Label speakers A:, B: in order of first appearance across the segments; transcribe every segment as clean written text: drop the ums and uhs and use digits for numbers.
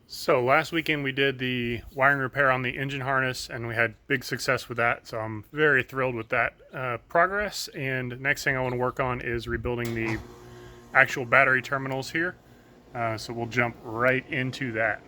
A: So last weekend we did the wiring repair on the engine harness and we had big success with that. So I'm very thrilled with that progress. And next thing I want to work on is rebuilding the actual battery terminals here. So we'll jump right into that.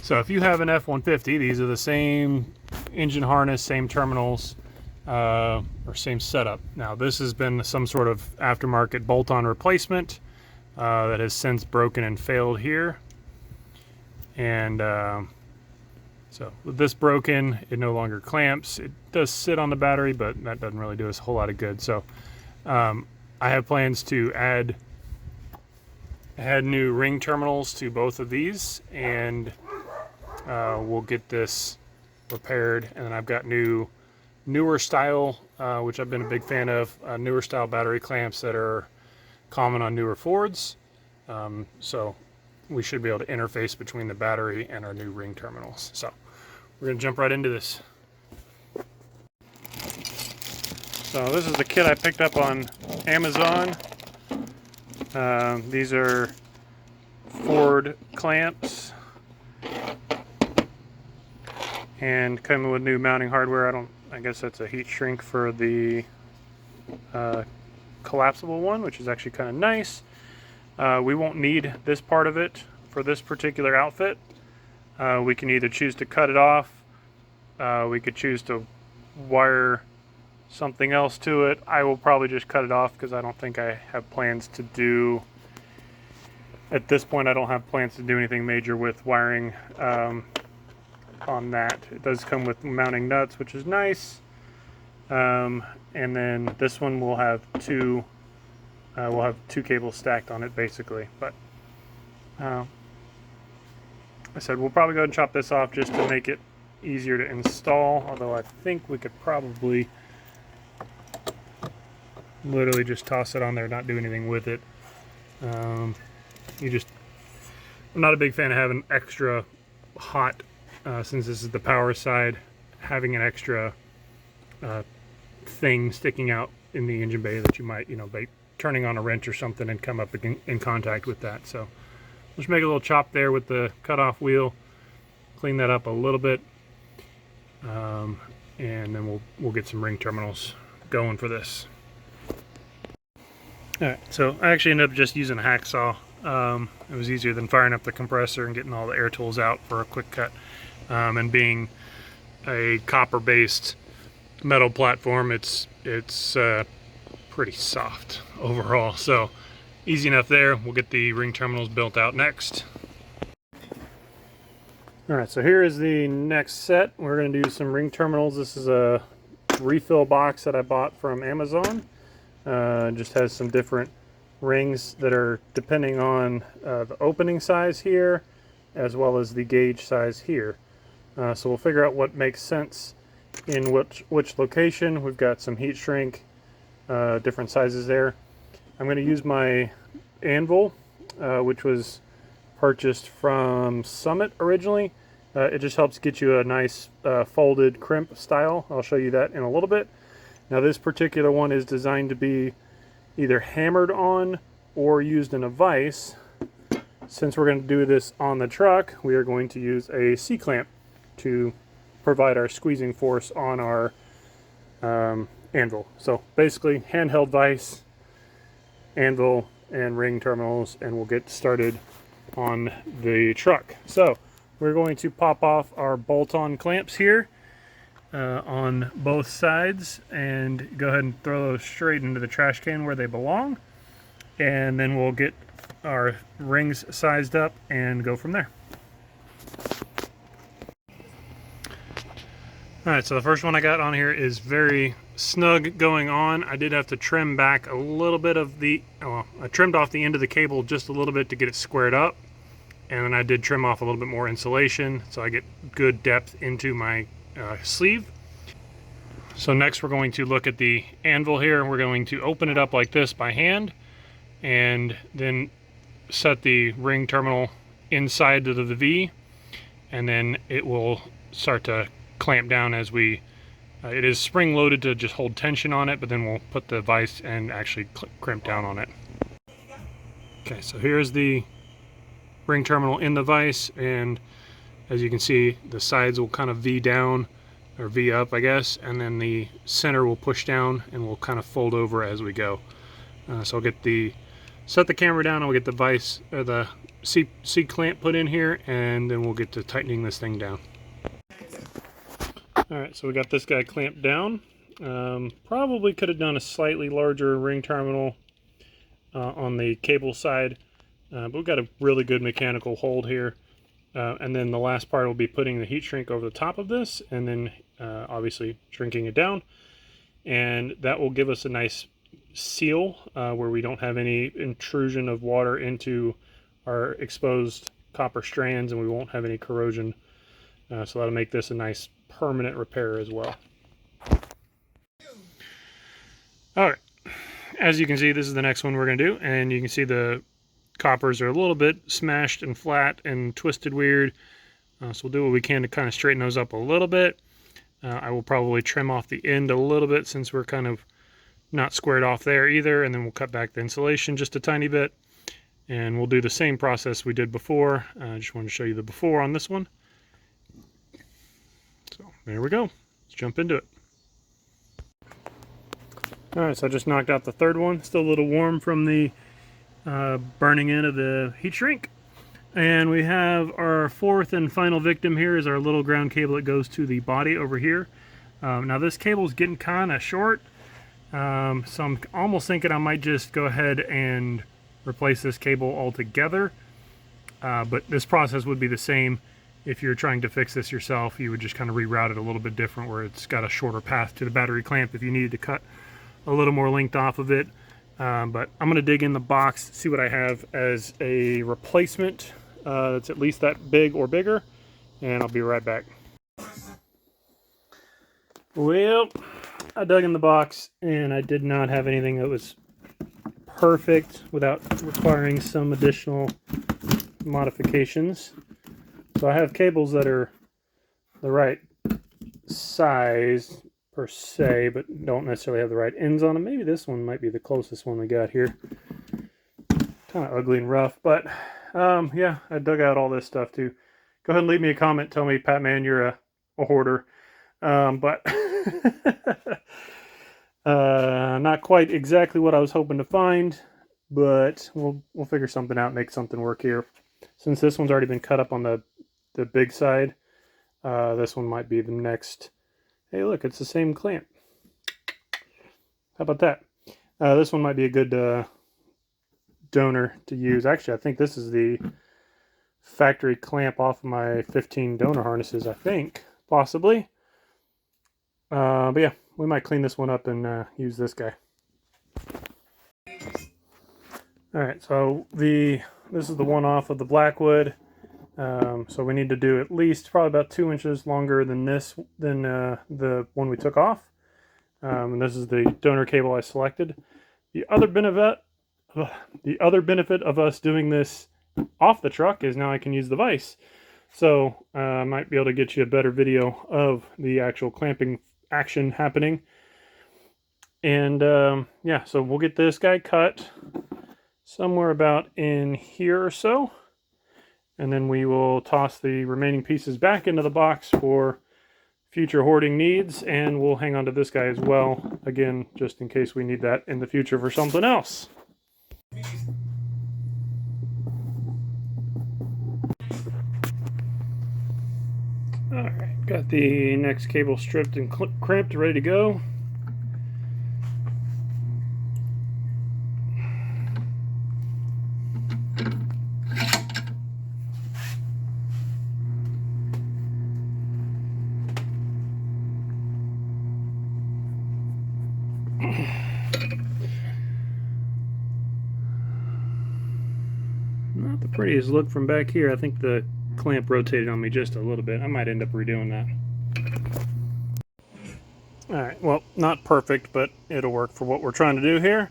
A: So if you have an F150, these are the same engine harness, same terminals, or same setup. Now this has been some sort of aftermarket bolt-on replacement that has since broken and failed here. And so with this broken, it no longer clamps. It does sit on the battery, but that doesn't really do us a whole lot of good. So I have plans to add new ring terminals to both of these, and we'll get this repaired. And then I've got newer style, which I've been a big fan of, newer style battery clamps that are common on newer Fords. So we should be able to interface between the battery and our new ring terminals. So we're going to jump right into this. So this is the kit I picked up on Amazon. These are Ford clamps and coming with new mounting hardware. I guess that's a heat shrink for the collapsible one, which is actually kind of nice. We won't need this part of it for this particular outfit. We can either choose to cut it off. We could choose to wire something else to it. I will probably just cut it off because I don't think I have plans to do, at this point I don't have plans to do anything major with wiring on that. It does come with mounting nuts, which is nice. And then this one will have two cables stacked on it basically, but I said we'll probably go ahead and chop this off just to make it easier to install, although I think we could probably literally just toss it on there, not do anything with it. I'm not a big fan of having extra hot, since this is the power side, having an extra thing sticking out in the engine bay that you might, by turning on a wrench or something and come up in contact with that. So let's make a little chop there with the cutoff wheel, clean that up a little bit, and then we'll get some ring terminals going for this. Alright, so I actually ended up just using a hacksaw. It was easier than firing up the compressor and getting all the air tools out for a quick cut. And being a copper-based metal platform, it's pretty soft overall, so easy enough there. We'll get the ring terminals built out next. Alright, so here is the next set. We're going to do some ring terminals. This is a refill box that I bought from Amazon. Just has some different rings that are depending on the opening size here as well as the gauge size here. So we'll figure out what makes sense in which location. We've got some heat shrink, different sizes there. I'm going to use my anvil, which was purchased from Summit originally. It just helps get you a nice folded crimp style. I'll show you that in a little bit. Now this particular one is designed to be either hammered on or used in a vise. Since we're going to do this on the truck, we are going to use a C-clamp to provide our squeezing force on our anvil. So basically handheld vise, anvil, and ring terminals, and we'll get started on the truck. So we're going to pop off our bolt-on clamps here on both sides and go ahead and throw those straight into the trash can where they belong, and then we'll get our rings sized up and go from there. Alright, so the first one I got on here is very snug going on. I did have to trim back a little bit of I trimmed off the end of the cable just a little bit to get it squared up, and then I did trim off a little bit more insulation so I get good depth into my sleeve. So next we're going to look at the anvil here. We're going to open it up like this by hand and then set the ring terminal inside of the V, and then it will start to clamp down as we it is spring loaded to just hold tension on it, but then we'll put the vise and actually crimp down on it. Okay, so here's the ring terminal in the vise, and as you can see, the sides will kind of V down, or V up, I guess, and then the center will push down and will kind of fold over as we go. So I'll set the camera down, I'll get the vise, or the C clamp put in here, and then we'll get to tightening this thing down. Alright, so we got this guy clamped down. Probably could have done a slightly larger ring terminal on the cable side, but we've got a really good mechanical hold here. And then the last part will be putting the heat shrink over the top of this, and then obviously shrinking it down. And that will give us a nice seal where we don't have any intrusion of water into our exposed copper strands, and we won't have any corrosion. So that'll make this a nice permanent repair as well. Alright, as you can see, this is the next one we're going to do, and you can see the coppers are a little bit smashed and flat and twisted weird. So we'll do what we can to kind of straighten those up a little bit. I will probably trim off the end a little bit since we're kind of not squared off there either, and then we'll cut back the insulation just a tiny bit. And we'll do the same process we did before. I just wanted to show you the before on this one. So there we go. Let's jump into it. Alright, so I just knocked out the third one. Still a little warm from the burning in of the heat shrink. And we have our fourth and final victim here is our little ground cable that goes to the body over here. Now this cable is getting kind of short, so I'm almost thinking I might just go ahead and replace this cable altogether. But this process would be the same if you're trying to fix this yourself. You would just kind of reroute it a little bit different, where it's got a shorter path to the battery clamp if you needed to cut a little more length off of it. But I'm going to dig in the box, see what I have as a replacement that's at least that big or bigger, and I'll be right back. Well, I dug in the box and I did not have anything that was perfect without requiring some additional modifications. So I have cables that are the right size per se, but don't necessarily have the right ends on them. Maybe this one might be the closest one we got here. Kind of ugly and rough, but yeah, I dug out all this stuff too. Go ahead and leave me a comment. Tell me, Pat Man, you're a hoarder. But not quite exactly what I was hoping to find, but we'll figure something out, make something work here. Since this one's already been cut up on the big side, this one might be the next. Hey, look, it's the same clamp. How about that? This one might be a good donor to use. Actually, I think this is the factory clamp off of my 15 donor harnesses, I think. Possibly. But yeah, we might clean this one up and use this guy. Alright, so this is the one off of the Blackwood. So we need to do at least probably about 2 inches longer than the one we took off. And this is the donor cable I selected. The other benefit of us doing this off the truck is now I can use the vise. So I might be able to get you a better video of the actual clamping action happening. And yeah, so we'll get this guy cut somewhere about in here or so. And then we will toss the remaining pieces back into the box for future hoarding needs, and we'll hang on to this guy as well, again, just in case we need that in the future for something else. Alright, got the next cable stripped and crimped, ready to go. Not the prettiest look from back here. I think the clamp rotated on me just a little bit. I might end up redoing that. Alright, well, not perfect, but it'll work for what we're trying to do here.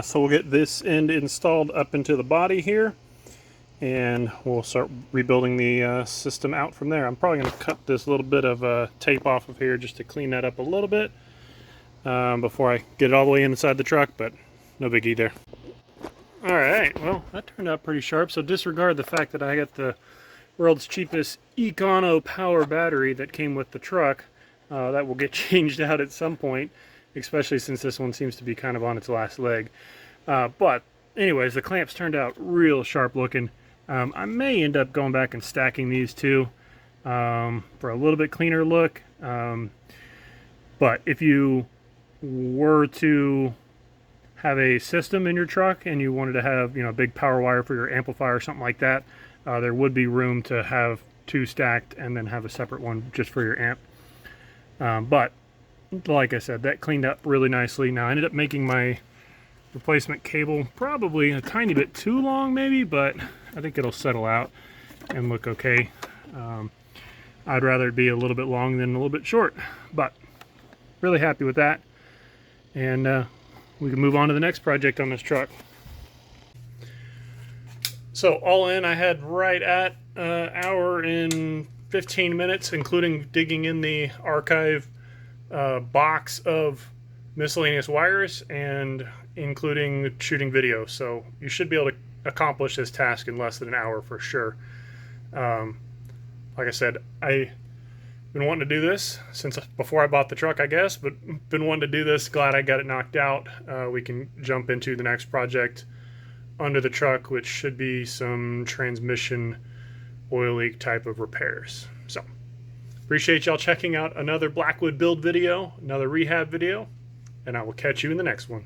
A: So we'll get this end installed up into the body here, and we'll start rebuilding the system out from there. I'm probably going to cut this little bit of tape off of here just to clean that up a little bit before I get it all the way inside the truck, but no biggie there. Alright, well, that turned out pretty sharp, so disregard the fact that I got the world's cheapest Econo power battery that came with the truck. That will get changed out at some point, especially since this one seems to be kind of on its last leg. But anyways, the clamps turned out real sharp looking. I may end up going back and stacking these two for a little bit cleaner look. But if you were to have a system in your truck and you wanted to have, a big power wire for your amplifier or something like that, there would be room to have two stacked and then have a separate one just for your amp. But like I said, that cleaned up really nicely. Now I ended up making my replacement cable probably a tiny bit too long maybe, but I think it'll settle out and look okay. I'd rather it be a little bit long than a little bit short, but really happy with that. And we can move on to the next project on this truck. So all in, I had right at an hour and 15 minutes, including digging in the archive box of miscellaneous wires and including shooting video. So you should be able to accomplish this task in less than an hour for sure. Like I said, I've been wanting to do this since before I bought the truck, I guess, but been wanting to do this. Glad I got it knocked out. We can jump into the next project under the truck, which should be some transmission oil leak type of repairs. So appreciate y'all checking out another Blackwood build video, another rehab video, and I will catch you in the next one.